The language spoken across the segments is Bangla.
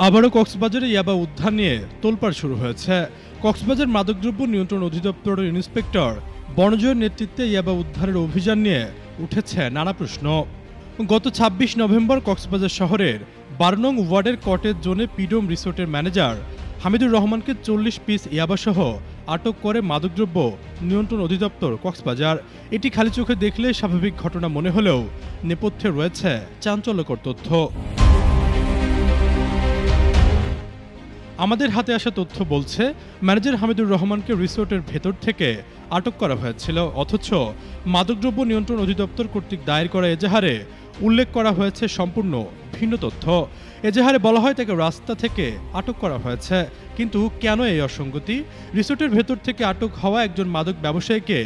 আবারও কক্সবাজারে ইয়াবা উদ্ধার নিয়ে তোলপাড় শুরু হয়েছে। কক্সবাজার মাদকদ্রব্য নিয়ন্ত্রণ অধিদপ্তরের ইন্সপেক্টর বনজয়ের নেতৃত্বে ইয়াবা উদ্ধারের অভিযান নিয়ে উঠেছে নানা প্রশ্ন। গত ২৬ নভেম্বর কক্সবাজার শহরের ১২ নং ওয়ার্ডের কটেজ জোনে পিডোম রিসোর্টের ম্যানেজার হামিদুর রহমানকে ৪০ পিস ইয়াবাসহ আটক করে মাদকদ্রব্য নিয়ন্ত্রণ অধিদপ্তর কক্সবাজার। এটি খালি চোখে দেখলে স্বাভাবিক ঘটনা মনে হলেও নেপথ্যে রয়েছে চাঞ্চল্যকর তথ্য। আমাদের হাতে আসা তথ্য বলছে, ম্যানেজার হামিদুর রহমানকে রিসোর্টের ভেতর থেকে আটক করা হয়েছিল, অথচ মাদকদ্রব্য নিয়ন্ত্রণ অধিদপ্তর কর্তৃক দায়ের করা এজাহারে উল্লেখ করা হয়েছে সম্পূর্ণ ভিন্ন তথ্য। এজাহারে বলা হয় তাকে রাস্তা থেকে আটক করা হয়েছে, কিন্তু কেন এই অসঙ্গতি? রিসোর্টের ভেতর থেকে আটক হওয়া একজন মাদক ব্যবসায়ীকে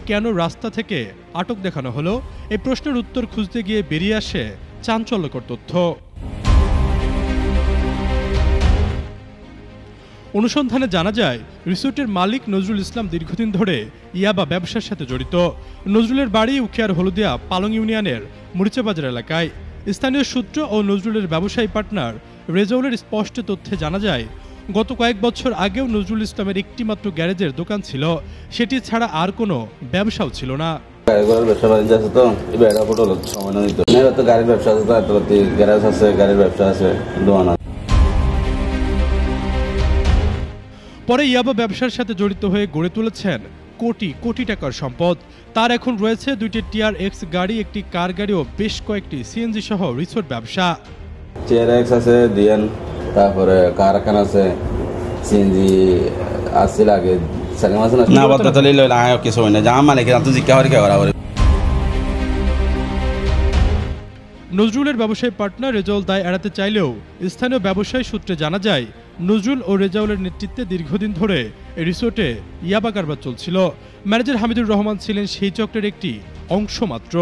কেন রাস্তা থেকে আটক দেখানো হলো? এই প্রশ্নের উত্তর খুঁজতে গিয়ে বেরিয়ে আসে চাঞ্চল্যকর তথ্য। অনুসন্ধানে জানা যায়, রিসোর্টের মালিক নজরুল ইসলাম দীর্ঘদিন ধরে ইয়াবা ব্যবসার সাথে জড়িত। নজরুলের বাড়ি উখিয়ার হলদিয়া পালং ইউনিয়নের মরিচাবাজার এলাকায়। স্থানীয় সূত্র ও নজরুলের ব্যবসায়ী পার্টনার রেজাউলের স্পষ্ট তথ্যে জানা যায়, গত কয়েক বছর আগেও নজরুল ইসলামের একটিমাত্র গ্যারেজের দোকান ছিল, সেটি ছাড়া আর কোনো ব্যবসাও ছিল না। পরে ইয়াবা ব্যবসার সাথে জড়িত হয়ে গড়ে তুলেছেন কোটি কোটি টাকার সম্পদ। তার এখন রয়েছে 2টি TRX গাড়ি, একটি কার গাড়ি ও বেশ কয়েকটি সিএনজি সহ রিসোর্ট ব্যবসা। TRX আছে, ডিএন, তারপরে কারখানা আছে, সিএনজি আছে লাগে সালাম আছে না বলতে লইল আয় কিছু না জাম মানে কি তুই জিজ্ঞাসা করে করা করে। নজরুলের ব্যবসায়ী পার্টনার রেজাউল দায় এড়াতে চাইলেও স্থানীয় ব্যবসায়ী সূত্রে জানা যায়, নজরুল ও রেজাউলের নেতৃত্বে দীর্ঘদিন ধরে এই রিসোর্টে ইয়াবা কারবার চলছিল। ম্যানেজার হামিদুর রহমান ছিলেন সেই চক্রের একটি অংশ মাত্র।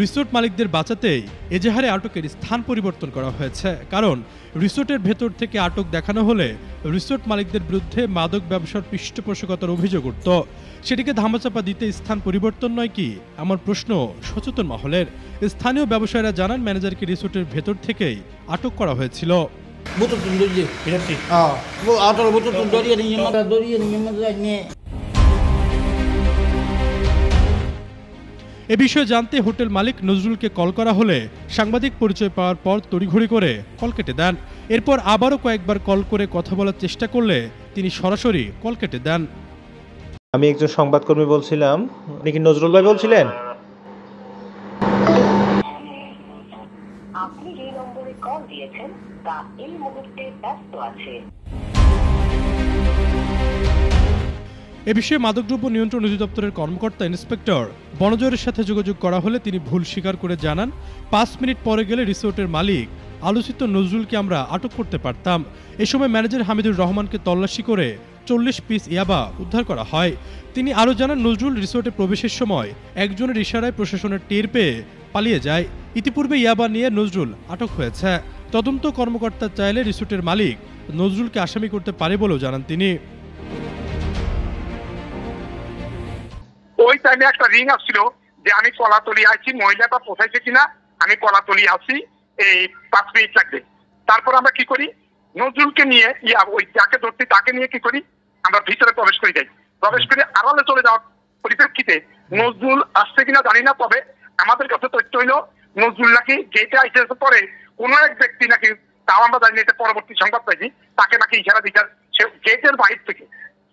রিসোর্ট মালিকদের বাঁচাতেই এজাহারে আটকের স্থান পরিবর্তন করা হয়েছে, কারণ রিসোর্টের ভেতর থেকে আটক দেখানো হলে রিসোর্ট মালিকদের বিরুদ্ধে মাদক ব্যবসার পৃষ্ঠপোষকতার অভিযোগ উঠত। সেটিকে ধামাচাপা দিতে স্থান পরিবর্তন নয় কি, এমন প্রশ্ন সচেতন মহলের। স্থানীয় ব্যবসায়ীরা জানান, ম্যানেজারকে রিসোর্টের ভেতর থেকেই আটক করা হয়েছিল। এ বিষয়ে জানতে হোটেল মালিক নজরুলকে কল করা হলে সাংবাদিক পরিচয় পাওয়ার পর তড়িঘড়ি করে কল কেটে দেন। এরপর আবারও কয়েকবার কল করে কথা বলার চেষ্টা করলে তিনি সরাসরি কল কেটে দেন। আমি একজন সংবাদকর্মী বলছিলাম, আপনি কি নজরুল ভাই বলছিলেন? আপনি যে নম্বরে কল দিয়েছেন তা এই মুহূর্তে ব্যস্ত আছে। এ বিষয়ে মাদকদ্রব্য নিয়ন্ত্রণ অধিদপ্তরের কর্মকর্তা ইন্সপেক্টর বনজয়ের সাথে যোগাযোগ করা হলে তিনি ভুল স্বীকার করে জানান, 5 মিনিট পরে গেলে রিসোর্টের মালিক আলোচিত নজরুলকে আমরা আটক করতে পারতাম। এ সময় ম্যানেজার হামিদুর রহমানকে তল্লাশি করে 40 পিস ইয়াবা উদ্ধার করা হয়। তিনি আরও জানান, নজরুল রিসোর্টে প্রবেশের সময় একজনের ইশারায় প্রশাসনের টের পেয়ে পালিয়ে যায়। ইতিপূর্বে ইয়াবা নিয়ে নজরুল আটক হয়েছে। তদন্ত কর্মকর্তা চাইলে রিসোর্টের মালিক নজরুলকে আসামি করতে পারে বলেও জানান তিনি। ওই টাইমে একটা রিং আসছিল যে আমি কলাতলি আছি, মহিলাটা পৌঁছাইছে কিনা, আমি কলাতলি আছি, এই 5 মিনিট লাগবে। তারপর আমরা কি করি, নজরুলকে নিয়ে ওই যাকে ধরছি তাকে নিয়ে কি করি, আমরা ভিতরে প্রবেশ করে যাই। প্রবেশ করে আড়ালে চলে যাওয়ার পরিপ্রেক্ষিতে নজরুল আসছে কিনা জানি না, তবে আমাদের কাছে তথ্য হইল নজরুল নাকি গেটে আইসে পরে কোনো এক ব্যক্তি নাকি, তাও আমরা জানি না, এটা পরবর্তী সংবাদ পাইছি, তাকে নাকি ইশারা দিচ্ছেন সে গেটের বাইর থেকে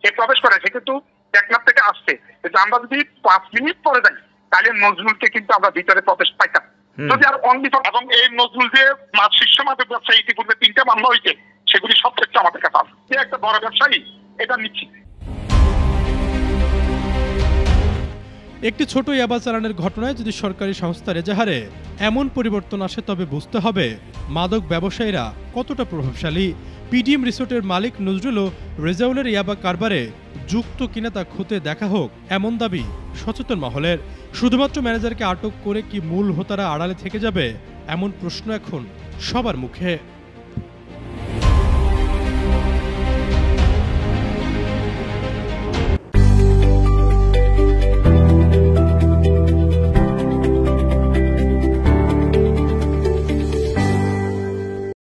সে প্রবেশ করে, সে কিন্তু টেকনাফ থেকে আসছে। কিন্তু আমরা যদি 5 মিনিট পরে যাই তাহলে নজরুলকে কিন্তু আমরা ভিতরে প্রবেশ পাইতাম। যদি আর অনলি এবং এই নজরুল যে শীর্ষ মাদক ব্যবসায়ী ইতিপূর্বে 3টা মামলা হয়েছে, সেগুলি সব তথ্য আমাদের কাছে আছে। সে একটা বড় ব্যবসায়ী, এটা নিশ্চিত। একটি ছোট ইয়াবা চালানের ঘটনায় যদি সরকারি সংস্থার এজাহারে এমন পরিবর্তন আসে, তবে বুঝতে হবে মাদক ব্যবসায়ীরা কতটা প্রভাবশালী। পিডিএম রিসোর্টের মালিক নজরুল ও রেজাউলের ইয়াবা কারবারে যুক্ত কিনা তা খোঁতে দেখা হোক, এমন দাবি সচেতন মহলের। শুধুমাত্র ম্যানেজারকে আটক করে কি মূল হোতারা আড়ালে থেকে যাবে, এমন প্রশ্ন এখন সবার মুখে।